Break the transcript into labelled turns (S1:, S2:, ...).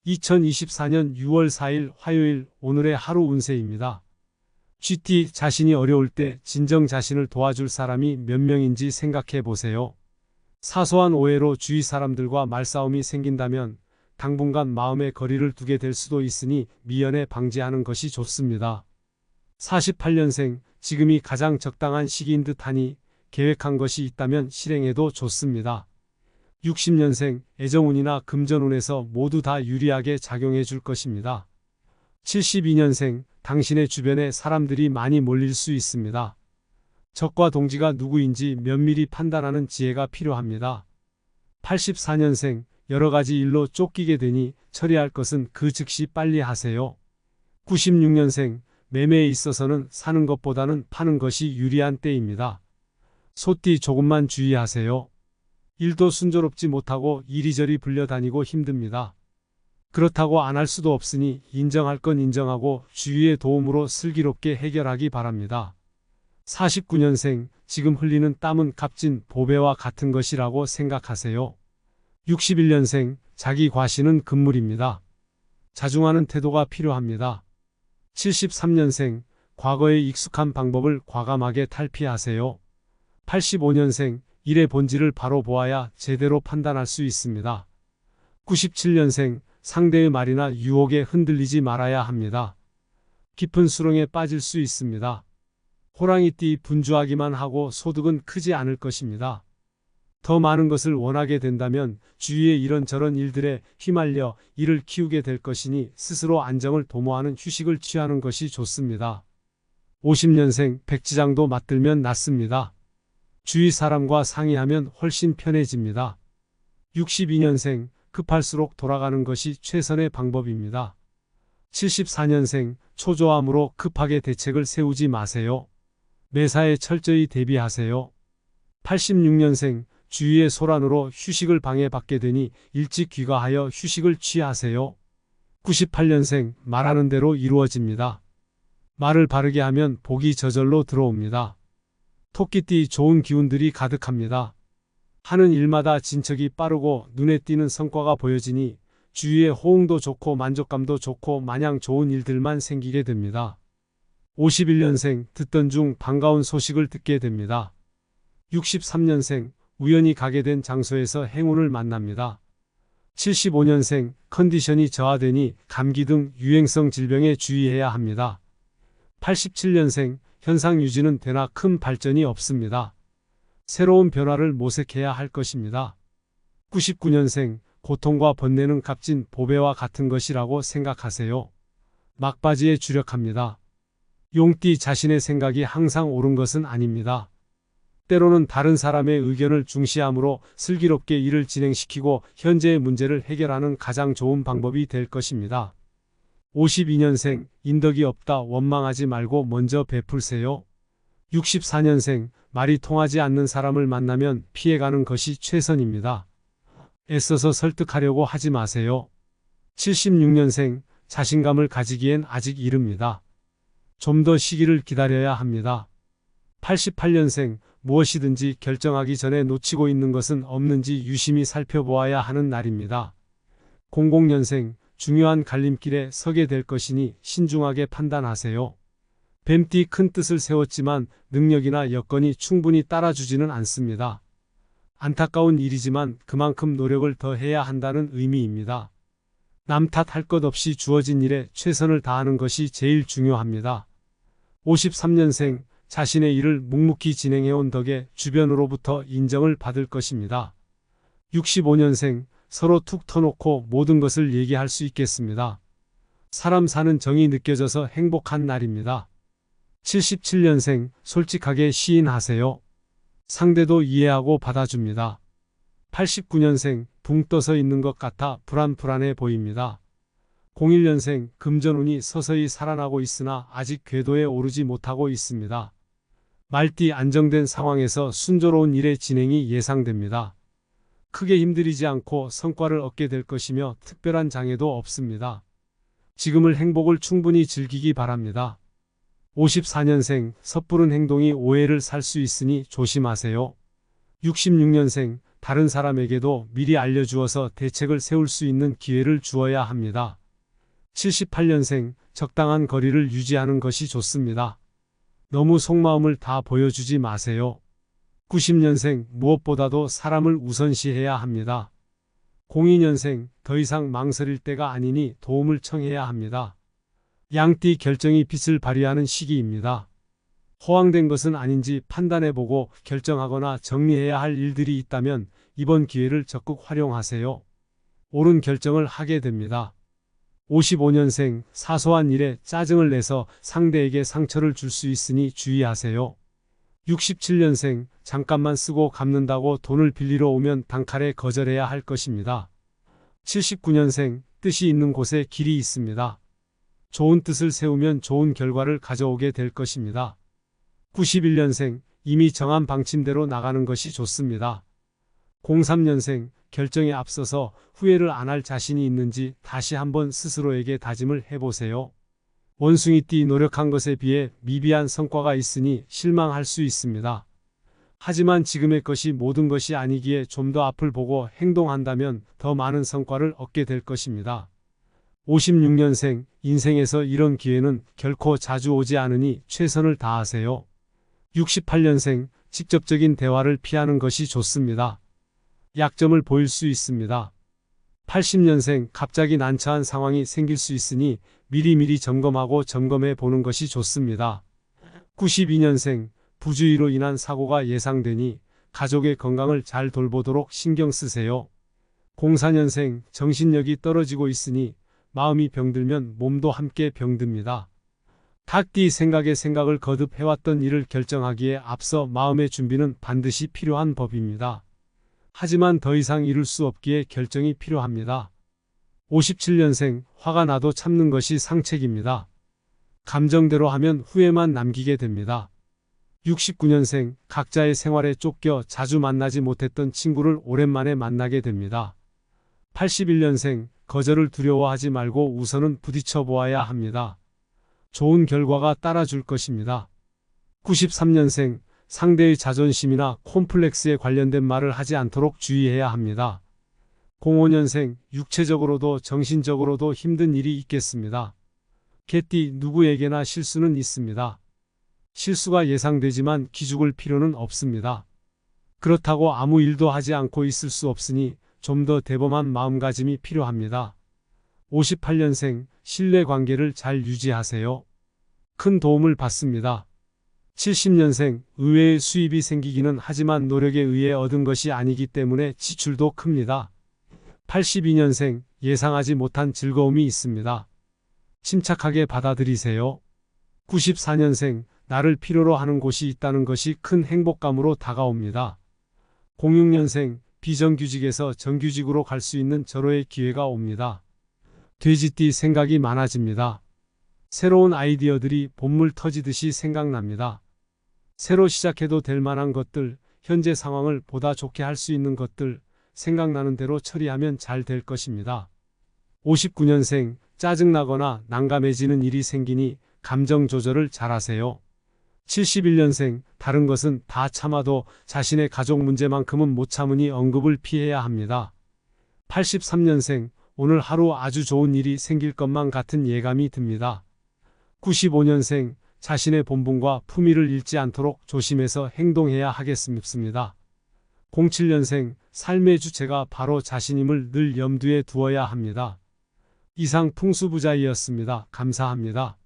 S1: 2024년 6월 4일 화요일 오늘의 하루 운세입니다. GT 자신이 어려울 때 진정 자신을 도와줄 사람이 몇 명인지 생각해 보세요. 사소한 오해로 주위 사람들과 말싸움이 생긴다면 당분간 마음의 거리를 두게 될 수도 있으니 미연에 방지하는 것이 좋습니다. 48년생, 지금이 가장 적당한 시기인 듯하니 계획한 것이 있다면 실행해도 좋습니다. 60년생, 애정운이나 금전운에서 모두 다 유리하게 작용해 줄 것입니다. 72년생, 당신의 주변에 사람들이 많이 몰릴 수 있습니다. 적과 동지가 누구인지 면밀히 판단하는 지혜가 필요합니다. 84년생, 여러 가지 일로 쫓기게 되니 처리할 것은 그 즉시 빨리 하세요. 96년생, 매매에 있어서는 사는 것보다는 파는 것이 유리한 때입니다. 소띠 조금만 주의하세요. 일도 순조롭지 못하고 이리저리 불려다니고 힘듭니다. 그렇다고 안 할 수도 없으니 인정할 건 인정하고 주위의 도움으로 슬기롭게 해결하기 바랍니다. 49년생, 지금 흘리는 땀은 값진 보배와 같은 것이라고 생각하세요. 61년생, 자기 과시는 금물입니다. 자중하는 태도가 필요합니다. 73년생, 과거에 익숙한 방법을 과감하게 탈피하세요. 85년생, 일의 본질을 바로 보아야 제대로 판단할 수 있습니다. 97년생, 상대의 말이나 유혹에 흔들리지 말아야 합니다. 깊은 수렁에 빠질 수 있습니다. 호랑이띠 분주하기만 하고 소득은 크지 않을 것입니다. 더 많은 것을 원하게 된다면 주위의 이런저런 일들에 휘말려 일을 키우게 될 것이니 스스로 안정을 도모하는 휴식을 취하는 것이 좋습니다. 50년생, 백지장도 맞들면 낫습니다. 주위 사람과 상의하면 훨씬 편해집니다. 62년생, 급할수록 돌아가는 것이 최선의 방법입니다. 74년생, 초조함으로 급하게 대책을 세우지 마세요. 매사에 철저히 대비하세요. 86년생, 주위의 소란으로 휴식을 방해받게 되니 일찍 귀가하여 휴식을 취하세요. 98년생, 말하는 대로 이루어집니다. 말을 바르게 하면 복이 저절로 들어옵니다. 토끼띠 좋은 기운들이 가득합니다. 하는 일마다 진척이 빠르고 눈에 띄는 성과가 보여지니 주위의 호응도 좋고 만족감도 좋고 마냥 좋은 일들만 생기게 됩니다. 51년생, 듣던 중 반가운 소식을 듣게 됩니다. 63년생, 우연히 가게 된 장소에서 행운을 만납니다. 75년생, 컨디션이 저하되니 감기 등 유행성 질병에 주의해야 합니다. 87년생, 현상 유지는 되나 큰 발전이 없습니다. 새로운 변화를 모색해야 할 것입니다. 99년생, 고통과 번뇌는 값진 보배와 같은 것이라고 생각하세요. 막바지에 주력합니다. 용띠 자신의 생각이 항상 옳은 것은 아닙니다. 때로는 다른 사람의 의견을 중시함으로 슬기롭게 일을 진행시키고 현재의 문제를 해결하는 가장 좋은 방법이 될 것입니다. 52년생, 인덕이 없다 원망하지 말고 먼저 베풀세요. 64년생, 말이 통하지 않는 사람을 만나면 피해가는 것이 최선입니다. 애써서 설득하려고 하지 마세요. 76년생, 자신감을 가지기엔 아직 이릅니다. 좀 더 시기를 기다려야 합니다. 88년생, 무엇이든지 결정하기 전에 놓치고 있는 것은 없는지 유심히 살펴보아야 하는 날입니다. 00년생, 중요한 갈림길에 서게 될 것이니 신중하게 판단하세요. 뱀띠 큰 뜻을 세웠지만 능력이나 여건이 충분히 따라주지는 않습니다. 안타까운 일이지만 그만큼 노력을 더 해야 한다는 의미입니다. 남 탓할 것 없이 주어진 일에 최선을 다하는 것이 제일 중요합니다. 53년생, 자신의 일을 묵묵히 진행해온 덕에 주변으로부터 인정을 받을 것입니다. 65년생, 서로 툭 터놓고 모든 것을 얘기할 수 있겠습니다. 사람 사는 정이 느껴져서 행복한 날입니다. 77년생, 솔직하게 시인하세요. 상대도 이해하고 받아줍니다. 89년생, 붕 떠서 있는 것 같아 불안해 보입니다. 01년생, 금전운이 서서히 살아나고 있으나 아직 궤도에 오르지 못하고 있습니다. 말띠 안정된 상황에서 순조로운 일의 진행이 예상됩니다. 크게 힘들이지 않고 성과를 얻게 될 것이며 특별한 장애도 없습니다. 지금을 행복을 충분히 즐기기 바랍니다. 54년생, 섣부른 행동이 오해를 살 수 있으니 조심하세요. 66년생, 다른 사람에게도 미리 알려주어서 대책을 세울 수 있는 기회를 주어야 합니다. 78년생, 적당한 거리를 유지하는 것이 좋습니다. 너무 속마음을 다 보여주지 마세요. 90년생, 무엇보다도 사람을 우선시해야 합니다. 02년생, 더 이상 망설일 때가 아니니 도움을 청해야 합니다. 양띠 결정이 빛을 발휘하는 시기입니다. 허황된 것은 아닌지 판단해보고 결정하거나 정리해야 할 일들이 있다면 이번 기회를 적극 활용하세요. 옳은 결정을 하게 됩니다. 55년생, 사소한 일에 짜증을 내서 상대에게 상처를 줄 수 있으니 주의하세요. 67년생, 잠깐만 쓰고 갚는다고 돈을 빌리러 오면 단칼에 거절해야 할 것입니다. 79년생, 뜻이 있는 곳에 길이 있습니다. 좋은 뜻을 세우면 좋은 결과를 가져오게 될 것입니다. 91년생, 이미 정한 방침대로 나가는 것이 좋습니다. 03년생, 결정에 앞서서 후회를 안 할 자신이 있는지 다시 한번 스스로에게 다짐을 해보세요. 원숭이띠 노력한 것에 비해 미비한 성과가 있으니 실망할 수 있습니다. 하지만 지금의 것이 모든 것이 아니기에 좀 더 앞을 보고 행동한다면 더 많은 성과를 얻게 될 것입니다. 56년생, 인생에서 이런 기회는 결코 자주 오지 않으니 최선을 다하세요. 68년생, 직접적인 대화를 피하는 것이 좋습니다. 약점을 보일 수 있습니다. 80년생, 갑자기 난처한 상황이 생길 수 있으니 미리미리 점검하고 점검해 보는 것이 좋습니다. 92년생, 부주의로 인한 사고가 예상되니 가족의 건강을 잘 돌보도록 신경 쓰세요. 04년생, 정신력이 떨어지고 있으니 마음이 병들면 몸도 함께 병듭니다. 닭띠 생각에 생각을 거듭 해왔던 일을 결정하기에 앞서 마음의 준비는 반드시 필요한 법입니다. 하지만 더 이상 이룰 수 없기에 결정이 필요합니다. 57년생, 화가 나도 참는 것이 상책입니다. 감정대로 하면 후회만 남기게 됩니다. 69년생, 각자의 생활에 쫓겨 자주 만나지 못했던 친구를 오랜만에 만나게 됩니다. 81년생, 거절을 두려워하지 말고 우선은 부딪혀 보아야 합니다. 좋은 결과가 따라줄 것입니다. 93년생, 상대의 자존심이나 콤플렉스에 관련된 말을 하지 않도록 주의해야 합니다. 05년생, 육체적으로도 정신적으로도 힘든 일이 있겠습니다. 개띠, 누구에게나 실수는 있습니다. 실수가 예상되지만 기죽을 필요는 없습니다. 그렇다고 아무 일도 하지 않고 있을 수 없으니 좀 더 대범한 마음가짐이 필요합니다. 58년생, 신뢰관계를 잘 유지하세요. 큰 도움을 받습니다. 70년생, 의외의 수입이 생기기는 하지만 노력에 의해 얻은 것이 아니기 때문에 지출도 큽니다. 82년생, 예상하지 못한 즐거움이 있습니다. 침착하게 받아들이세요. 94년생, 나를 필요로 하는 곳이 있다는 것이 큰 행복감으로 다가옵니다. 06년생, 비정규직에서 정규직으로 갈 수 있는 절호의 기회가 옵니다. 돼지띠 생각이 많아집니다. 새로운 아이디어들이 본물 터지듯이 생각납니다. 새로 시작해도 될 만한 것들, 현재 상황을 보다 좋게 할 수 있는 것들, 생각나는 대로 처리하면 잘 될 것입니다. 59년생, 짜증나거나 난감해지는 일이 생기니 감정 조절을 잘하세요. 71년생, 다른 것은 다 참아도 자신의 가족 문제만큼은 못 참으니 언급을 피해야 합니다. 83년생, 오늘 하루 아주 좋은 일이 생길 것만 같은 예감이 듭니다. 95년생, 자신의 본분과 품위를 잃지 않도록 조심해서 행동해야 하겠습니다. 07년생, 삶의 주체가 바로 자신임을 늘 염두에 두어야 합니다. 이상 풍수부자이였습니다. 감사합니다.